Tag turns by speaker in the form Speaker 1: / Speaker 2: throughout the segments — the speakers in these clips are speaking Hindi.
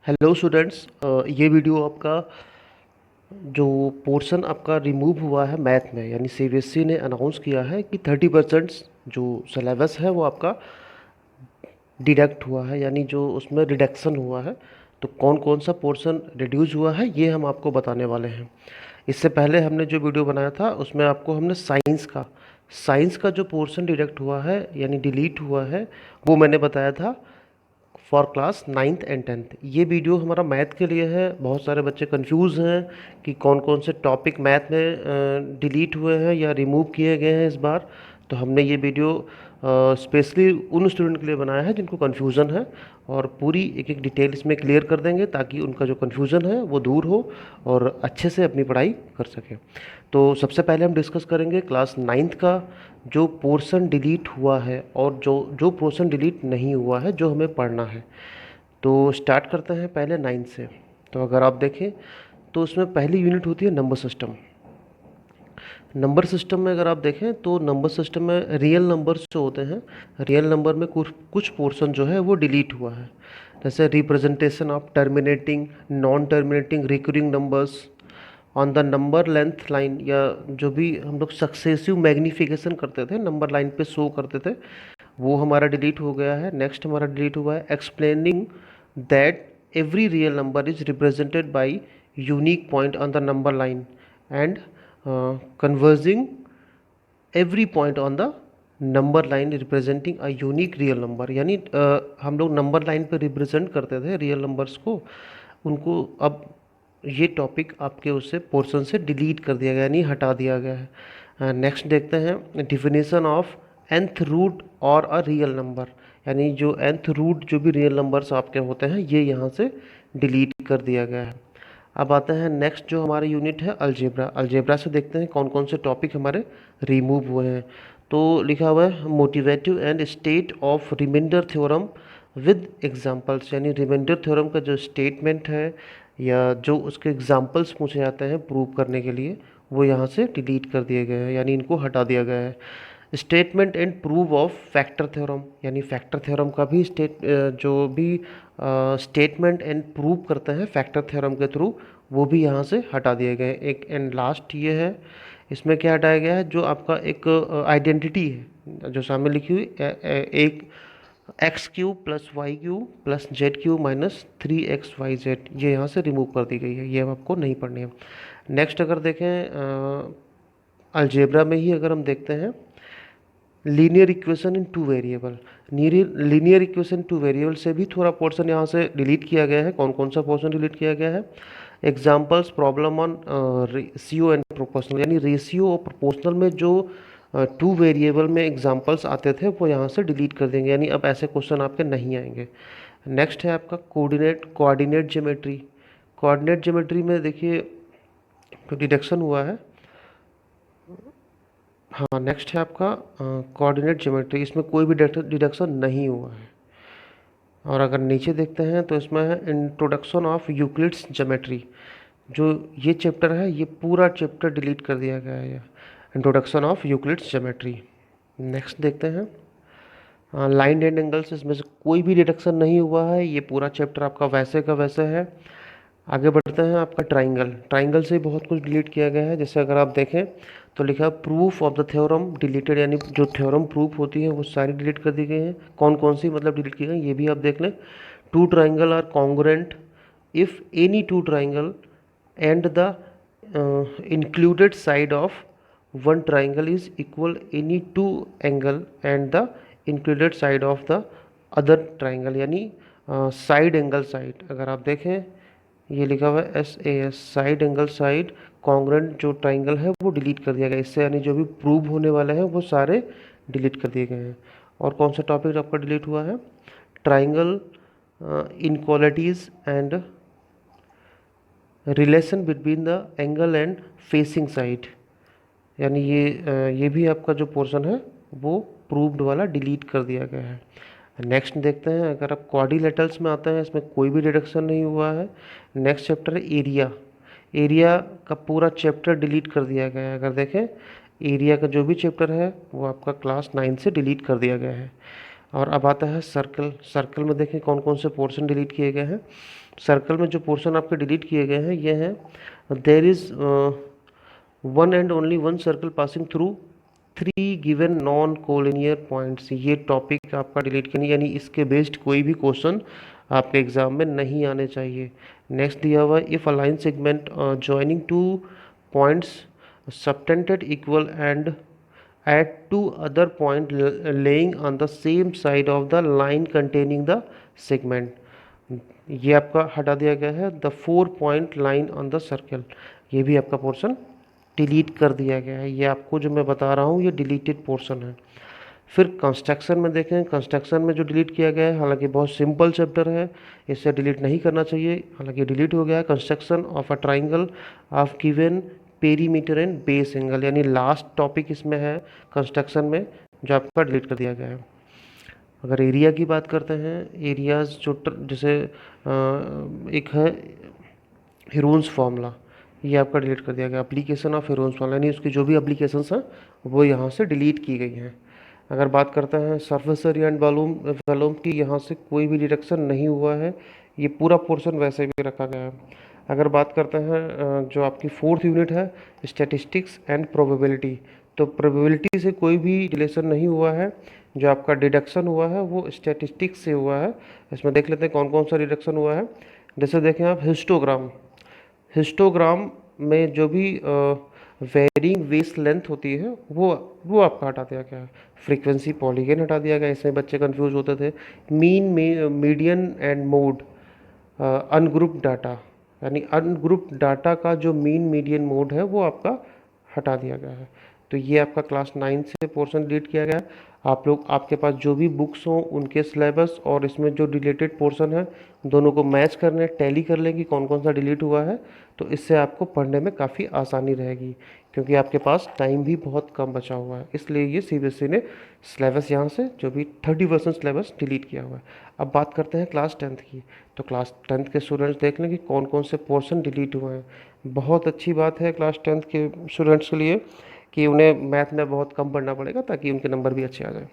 Speaker 1: हेलो स्टूडेंट्स, ये वीडियो आपका जो पोर्शन आपका रिमूव हुआ है मैथ में, यानी सीबीएसई ने अनाउंस किया है कि 30% जो सिलेबस है वो आपका डिडक्ट हुआ है, यानी जो उसमें रिडक्शन हुआ है। तो कौन कौन सा पोर्शन रिड्यूस हुआ है ये हम आपको बताने वाले हैं। इससे पहले हमने जो वीडियो बनाया था उसमें आपको हमने साइंस का जो पोर्शन डिडक्ट हुआ है यानी डिलीट हुआ है वो मैंने बताया था for class 9th and 10th। ये वीडियो हमारा मैथ के लिए है। बहुत सारे बच्चे कंफ्यूज हैं कि कौन कौन से टॉपिक मैथ में डिलीट हुए हैं या रिमूव किए गए हैं इस बार। तो हमने ये वीडियो स्पेशली उन स्टूडेंट के लिए बनाया है जिनको कन्फ्यूज़न है, और पूरी एक एक डिटेल इसमें क्लियर कर देंगे ताकि उनका जो कन्फ्यूज़न है वो दूर हो और अच्छे से अपनी पढ़ाई कर सकें। तो सबसे पहले हम डिस्कस करेंगे क्लास 9th का जो पोर्शन डिलीट हुआ है और जो जो पोर्शन डिलीट नहीं हुआ है जो हमें पढ़ना है। तो स्टार्ट करते हैं पहले 9 से। तो अगर आप देखें तो उसमें पहली यूनिट होती है नंबर सिस्टम। नंबर सिस्टम में अगर आप देखें तो नंबर सिस्टम में रियल नंबर्स जो होते हैं, रियल नंबर में कुछ कुछ पोर्शन जो है वो डिलीट हुआ है। जैसे representation of terminating, non terminating, recurring numbers on the number length line, या जो भी हम लोग सक्सेसिव मैग्नीफिकेशन करते थे नंबर लाइन पे शो करते थे वो हमारा डिलीट हो गया है। नेक्स्ट हमारा डिलीट हुआ है explaining that every real number is represented by unique point on the number line and converging every point on the number line representing a unique real number. यानी हम लोग नंबर लाइन पे रिप्रेजेंट करते थे रियल नंबर्स को, उनको अब ये टॉपिक आपके उससे पोर्शन से डिलीट कर दिया गया यानी हटा दिया गया है। नेक्स्ट देखते हैं डिफिनेशन ऑफ nth रूट और अ रियल नंबर, यानी जो nth रूट जो भी रियल नंबर्स आपके होते हैं ये यहाँ से डिलीट कर दिया गया है। अब आते हैं नेक्स्ट जो हमारी यूनिट है अलजेब्रा। अलजेब्रा से देखते हैं कौन कौन से टॉपिक हमारे रिमूव हुए हैं। तो लिखा हुआ है motivative and state of remainder theorem with examples, यानी रिमाइंडर थ्योरम का जो स्टेटमेंट है या जो उसके एग्जांपल्स पूछे जाते हैं प्रूव करने के लिए वो यहाँ से डिलीट कर दिए गए हैं, यानी इनको हटा दिया गया है। Statement and prove of factor theorem, यानी फैक्टर थ्योरम का भी जो भी स्टेटमेंट एंड प्रूव करते हैं फैक्टर थ्योरम के थ्रू वो भी यहाँ से हटा दिए गए। एक एंड लास्ट ये है, इसमें क्या हटाया गया है, जो आपका एक आइडेंटिटी है जो सामने लिखी हुई एक X cube plus Y cube plus Z cube minus 3xyz, ये यहाँ से रिमूव कर दी गई है, ये अब आपको नहीं पढ़नी है। नेक्स्ट अगर देखें अलजेब्रा में ही अगर हम देखते हैं linear equation in two variable, linear equation two variable से भी थोड़ा पोर्शन यहाँ से डिलीट किया गया है। कौन कौन सा पोर्शन डिलीट किया गया है? Examples problem on ratio and proportional, यानी रेशियो और प्रोपोर्शनल में जो टू वेरिएबल में एग्जाम्पल्स आते थे वो यहाँ से डिलीट कर देंगे, यानी अब ऐसे क्वेश्चन आपके नहीं आएंगे। नेक्स्ट है आपका कोऑर्डिनेट ज्योमेट्री। कोऑर्डिनेट ज्योमेट्री में देखिए तो डिडक्शन हुआ है। हाँ, नेक्स्ट है आपका कोऑर्डिनेट ज्योमेट्री, इसमें कोई भी डिडक्शन नहीं हुआ है। और अगर नीचे देखते हैं तो इसमें है इंट्रोडक्शन ऑफ यूक्लिड्स ज्योमेट्री, जो ये चैप्टर है ये पूरा चैप्टर डिलीट कर दिया गया है, introduction of Euclid's geometry. Next देखते हैं लाइन एंड एंगल्स, इसमें से कोई भी डिडक्शन नहीं हुआ है, ये पूरा चैप्टर आपका वैसे का वैसे है। आगे बढ़ते हैं आपका ट्राइंगल, ट्राइंगल से बहुत कुछ डिलीट किया गया है। जैसे अगर आप देखें तो लिखा है proof of the theorem deleted, यानी जो थ्योरम प्रूफ होती है वो सारी डिलीट कर दी गई हैं। कौन कौन सी मतलब डिलीट की गई ये भी आप देख लें। Two triangle are congruent if any two triangle and the included side of one triangle is equal any two angle and the included side of the other triangle, यानी साइड एंगल साइड। अगर आप देखें ये लिखा हुआ है SAS, side angle side congruent जो ट्राइंगल है वो डिलीट कर दिया गया इससे, यानी जो भी प्रूव होने वाले हैं वो सारे डिलीट कर दिए गए हैं। और कौन सा टॉपिक आपका डिलीट हुआ है? Triangle inequalities and relation between the angle and facing side, यानी ये भी आपका जो पोर्शन है वो प्रूव्ड वाला डिलीट कर दिया गया है। नेक्स्ट देखते हैं अगर आप क्वाड्रिलेटरल्स में आते हैं, इसमें कोई भी रिडक्शन नहीं हुआ है। नेक्स्ट चैप्टर है एरिया, एरिया का पूरा चैप्टर डिलीट कर दिया गया है। अगर देखें एरिया का जो भी चैप्टर है वो आपका क्लास 9 से डिलीट कर दिया गया है। और अब आता है सर्कल, सर्कल में देखें कौन कौन से पोर्शन डिलीट किए गए हैं। सर्कल में जो पोर्शन आपके डिलीट किए गए हैं ये हैं, there is one and only one circle passing through 3 given non collinear points. ये टॉपिक आपका डिलीट करनी, यानी इसके बेस्ड कोई भी क्वेश्चन आपके एग्जाम में नहीं आने चाहिए। नेक्स्ट दिया हुआ, if a line segment joining two points subtended equal and at two other point laying on the same side of the line containing the segment। ये आपका हटा दिया गया है, the 4 point line on the circle, ये भी आपका पोर्शन डिलीट कर दिया गया है। ये आपको जो मैं बता रहा हूँ ये डिलीटेड पोर्शन है। फिर कंस्ट्रक्शन में देखें, कंस्ट्रक्शन में जो डिलीट किया गया है, हालांकि बहुत सिंपल चैप्टर है, इसे डिलीट नहीं करना चाहिए, हालांकि डिलीट हो गया है। Construction of a triangle of given perimeter and base angle, यानी लास्ट टॉपिक इसमें है कंस्ट्रक्शन में, जो आपका डिलीट कर दिया गया है। अगर एरिया की बात करते हैं, एरियाज जो जैसे एक है हेरोन्स फार्मूला, ये आपका डिलीट कर दिया गया। एप्लीकेशन ऑफ हेरोन्स फार्मूला, यानी उसकी जो भी एप्लीकेशंस हैं वो यहाँ से डिलीट की गई हैं। अगर बात करते हैं सरफेस एरिया एंड वॉल्यूम की, यहाँ से कोई भी डिडक्शन नहीं हुआ है, ये पूरा पोर्शन वैसे भी रखा गया है। अगर बात करते हैं जो आपकी 4th यूनिट है स्टैटिस्टिक्स एंड प्रोबेबिलिटी, तो प्रोबेबिलिटी से कोई भी रिलेशन नहीं हुआ है। जो आपका डिडक्शन हुआ है वो स्टैटिस्टिक्स से हुआ है। इसमें देख लेते हैं कौन कौन सा डिडक्शन हुआ है। जैसे देखें आप हिस्टोग्राम, हिस्टोग्राम में जो भी वेरिंग वेस्ट लेंथ होती है वो आपका हटा दिया गया है। फ्रीक्वेंसी पॉलीगन हटा दिया गया, इसमें बच्चे कंफ्यूज होते थे। Mean median and mode, ungroup data, यानी अनग्रुप डाटा का जो मीन मीडियन मोड है वो आपका हटा दिया गया है। तो ये आपका क्लास 9 से पोर्शन डिलीट किया गया है। आप लोग, आपके पास जो भी बुक्स हों उनके सिलेबस और इसमें जो डिलीटेड पोर्शन है दोनों को मैच करने, टैली कर लेंगे कौन कौन सा डिलीट हुआ है, तो इससे आपको पढ़ने में काफ़ी आसानी रहेगी, क्योंकि आपके पास टाइम भी बहुत कम बचा हुआ है। इसलिए ये सीबीएसई ने सिलेबस यहाँ से जो भी 30% सिलेबस डिलीट किया हुआ है। अब बात करते हैं क्लास 10th की। तो क्लास 10th के स्टूडेंट्स देख लें कि कौन कौन से पोर्शन डिलीट हुए हैं। बहुत अच्छी बात है क्लास 10th के स्टूडेंट्स के लिए कि उन्हें मैथ में बहुत कम पढ़ना पड़ेगा ताकि उनके नंबर भी अच्छे आ जाए।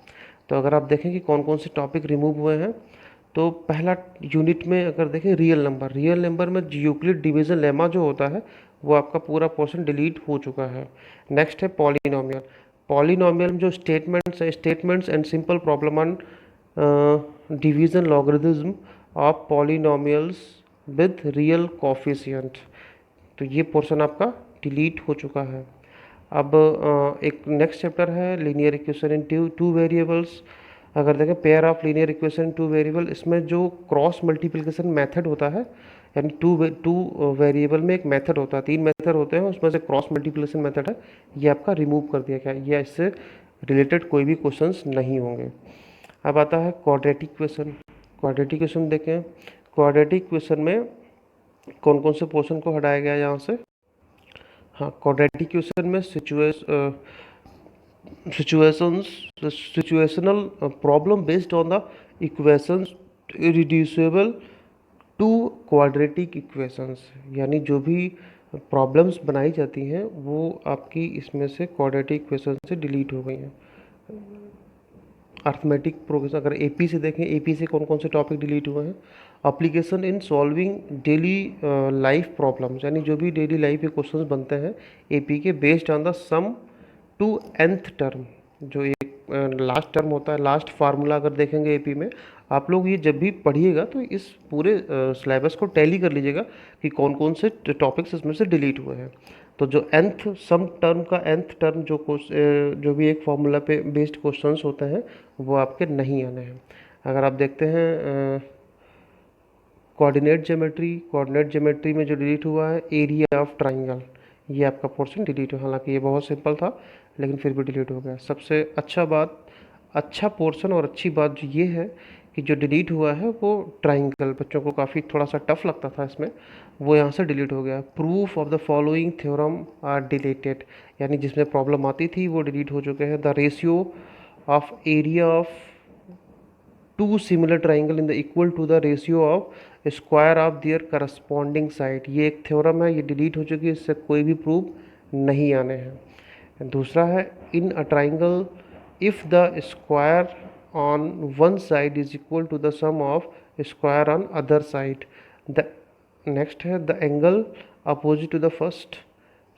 Speaker 1: तो अगर आप देखें कि कौन कौन से टॉपिक रिमूव हुए हैं, तो पहला यूनिट में अगर देखें रियल नंबर, रियल नंबर में यूक्लिड डिवीजन लेमा जो होता है वो आपका पूरा पोर्शन डिलीट हो चुका है। नेक्स्ट है पॉलिनोमियल, पॉलिनोमियल में जो स्टेटमेंट्स है, statements and simple problem on division logarithm of polynomials with real coefficient, तो ये पोर्शन आपका डिलीट हो चुका है। अब एक नेक्स्ट चैप्टर है linear equation in two variables. अगर देखें pair of linear equation two variable, इसमें जो क्रॉस मल्टीप्लिकेशन मेथड होता है, यानी टू वेरिएबल में एक मेथड होता है, 3 मेथड होते हैं, उसमें से क्रॉस मल्टीप्लिकेशन मेथड है, ये आपका रिमूव कर दिया गया, या इससे रिलेटेड कोई भी क्वेश्चंस नहीं होंगे। अब आता है क्वाड्रेटिक क्वेश्चन। क्वाड्रेटिक क्वेश्चन देखें, क्वाड्रेटिक क्वेश्चन में कौन कौन से पोर्शन को हटाया गया यहाँ से। हाँ, क्वाड्रेटिक क्वेश्चन में situational problem based on the equations reducible to quadratic equations, यानी जो भी प्रॉब्लम्स बनाई जाती हैं वो आपकी इसमें से क्वाड्रेटिक इक्वेशन से डिलीट हो गई हैं। अर्थमेटिक प्रोग्रेशन, अगर एपी से देखें, एपी से कौन कौन से टॉपिक डिलीट हुए हैं। Application in solving daily life problems, यानी जो भी डेली लाइफ के क्वेश्चंस बनते हैं एपी के, based on the sum to nth term, जो एक लास्ट टर्म होता है, लास्ट फार्मूला अगर देखेंगे एपी में, आप लोग ये जब भी पढ़िएगा तो इस पूरे सिलेबस को टैली कर लीजिएगा कि कौन कौन से टॉपिक्स इसमें से डिलीट हुए हैं। तो जो nth सम टर्म का nth टर्म जो भी एक फार्मूला पे बेस्ड क्वेश्चंस होते हैं वो आपके नहीं आने हैं। अगर आप देखते हैं कोऑर्डिनेट ज्योमेट्री, कोऑर्डिनेट ज्योमेट्री में जो डिलीट हुआ है एरिया ऑफ ट्राइंगल, ये आपका पोर्शन डिलीट हुआ। हालांकि ये बहुत सिंपल था लेकिन फिर भी डिलीट हो गया। सबसे अच्छा पोर्शन और अच्छी बात जो ये है कि जो डिलीट हुआ है वो ट्राइंगल, बच्चों को काफ़ी थोड़ा सा टफ लगता था इसमें, वो यहाँ से डिलीट हो गया। Proof of the following theorem are deleted, यानी जिसमें प्रॉब्लम आती थी वो डिलीट हो चुके हैं। The ratio of area of two similar triangle in the equal to the ratio of square of their corresponding side, ये एक थ्योरम है, ये डिलीट हो चुकी है, इससे कोई भी प्रूफ नहीं आने हैं। दूसरा है in a triangle if the square on one side is equal to the sum of square on other side, the next है the angle opposite to the first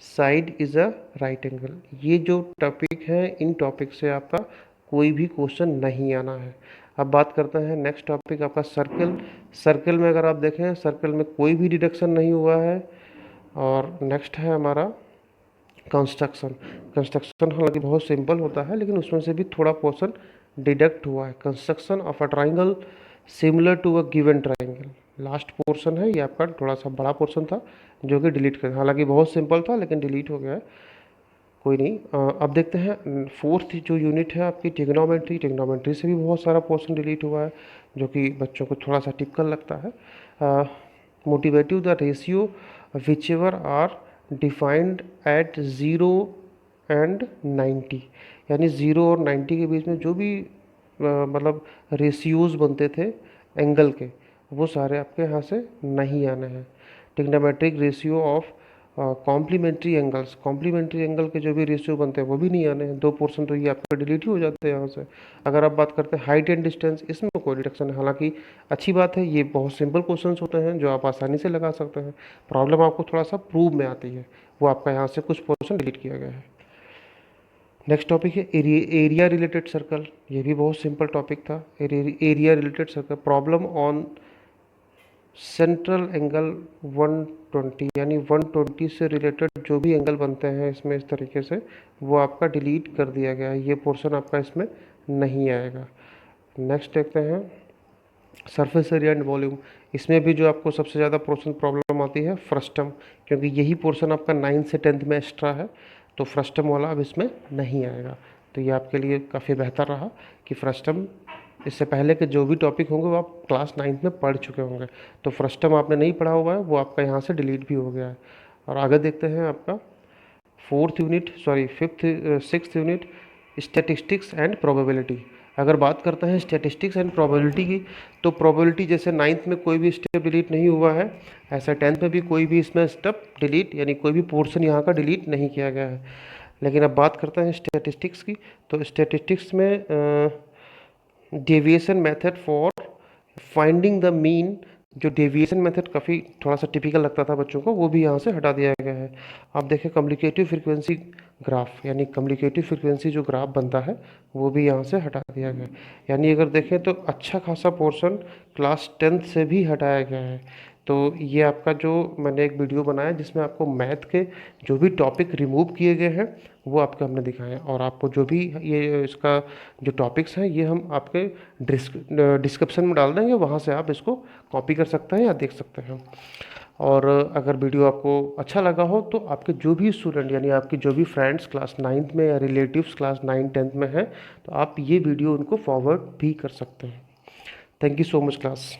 Speaker 1: side is a right angle. ये जो टॉपिक है, इन टॉपिक से आपका कोई भी क्वेश्चन नहीं आना है। अब बात करते हैं नेक्स्ट टॉपिक आपका सर्कल। सर्कल में अगर आप देखें, सर्कल में कोई भी डिडक्शन नहीं हुआ है। और नेक्स्ट है हमारा कंस्ट्रक्शन। कंस्ट्रक्शन हालांकि बहुत सिंपल होता है, लेकिन उसमें से भी थोड़ा पोर्शन डिडक्ट हुआ है। Construction of a triangle similar to a given triangle, last portion है ये आपका, थोड़ा सा बड़ा पोर्शन था जो कि डिलीट कर, हालांकि बहुत सिंपल था लेकिन डिलीट हो गया है, कोई नहीं। अब देखते हैं फोर्थ जो यूनिट है आपकी ट्रिग्नोमेट्री। ट्रिग्नोमेट्री से भी बहुत सारा पोर्शन डिलीट हुआ है, जो कि बच्चों को थोड़ा सा टिपिकल लगता है। Motivative the ratio which ever are defined at 0 and 90, यानी 0 और 90 के बीच में जो भी मतलब रेशियोज बनते थे एंगल के, वो सारे आपके यहाँ से नहीं आने हैं। Trigonometric ratio of complementary angles, complementary angle के जो भी रेशियो बनते हैं वो भी नहीं आने हैं। 2 पोर्शन तो ये आपके डिलीट ही हो जाते हैं यहाँ से। अगर आप बात करते हैं हाइट एंड डिस्टेंस, इसमें कोई डिडक्शन है। हालांकि अच्छी बात है, ये बहुत सिंपल क्वेश्चंस होते हैं जो आप आसानी से लगा सकते हैं। प्रॉब्लम आपको थोड़ा सा प्रूव में आती है, वो आपका यहाँ से कुछ पोर्शन डिलीट किया गया है। नेक्स्ट टॉपिक है एरिया रिलेटेड सर्कल। ये भी बहुत सिंपल टॉपिक था। Area related circle, problem on central angle 120, यानी 120 से रिलेटेड जो भी एंगल बनते हैं इसमें इस तरीके से, वो आपका डिलीट कर दिया गया है। ये पोर्शन आपका इसमें नहीं आएगा। नेक्स्ट देखते हैं सरफेस एरिया एंड वॉल्यूम। इसमें भी जो आपको सबसे ज़्यादा पोर्शन प्रॉब्लम आती है फ्रस्टम, क्योंकि यही पोर्शन आपका 9th से 10th में एक्स्ट्रा है, तो फ्रस्टम वाला अब इसमें नहीं आएगा। तो ये आपके लिए काफ़ी बेहतर रहा कि फ्रस्टम, इससे पहले के जो भी टॉपिक होंगे वो आप क्लास 9th में पढ़ चुके होंगे, तो फ्रस्टम आपने नहीं पढ़ा हुआ है, वो आपका यहाँ से डिलीट भी हो गया है। और आगे देखते हैं आपका sixth unit statistics and probability. अगर बात करते हैं स्टैटिस्टिक्स एंड प्रोबेबिलिटी की, तो प्रोबेबिलिटी जैसे 9th में कोई भी स्टेप डिलीट नहीं हुआ है, ऐसा 10th में भी कोई भी इसमें स्टेप डिलीट, यानी कोई भी पोर्शन यहाँ का डिलीट नहीं किया गया है। लेकिन अब बात करते हैं स्टैटिस्टिक्स की, तो स्टैटिस्टिक्स में deviation method for finding the mean, जो डेविएशन मेथड काफ़ी थोड़ा सा टिपिकल लगता था बच्चों को, वो भी यहाँ से हटा दिया गया है। आप देखें कम्युनिकेटिव फ्रीक्वेंसी ग्राफ, यानी कम्युनिकेटिव फ्रीक्वेंसी जो ग्राफ बनता है वो भी यहाँ से हटा दिया गया है। यानी अगर देखें तो अच्छा खासा पोर्शन क्लास 10th से भी हटाया गया है। तो ये आपका जो मैंने एक वीडियो बनाया जिसमें आपको मैथ के जो भी टॉपिक रिमूव किए गए हैं वो आपको हमने दिखाए हैं, और आपको जो भी ये इसका जो टॉपिक्स हैं ये हम आपके डिस्क्रिप्शन में डाल देंगे, वहाँ से आप इसको कॉपी कर सकते हैं या देख सकते हैं। और अगर वीडियो आपको अच्छा लगा हो तो आपके जो भी स्टूडेंट, यानी आपके जो भी फ्रेंड्स क्लास 9th में या रिलेटिव्स क्लास 9 10th में हैं, तो आप ये वीडियो उनको फॉरवर्ड भी कर सकते हैं। Thank you so much class.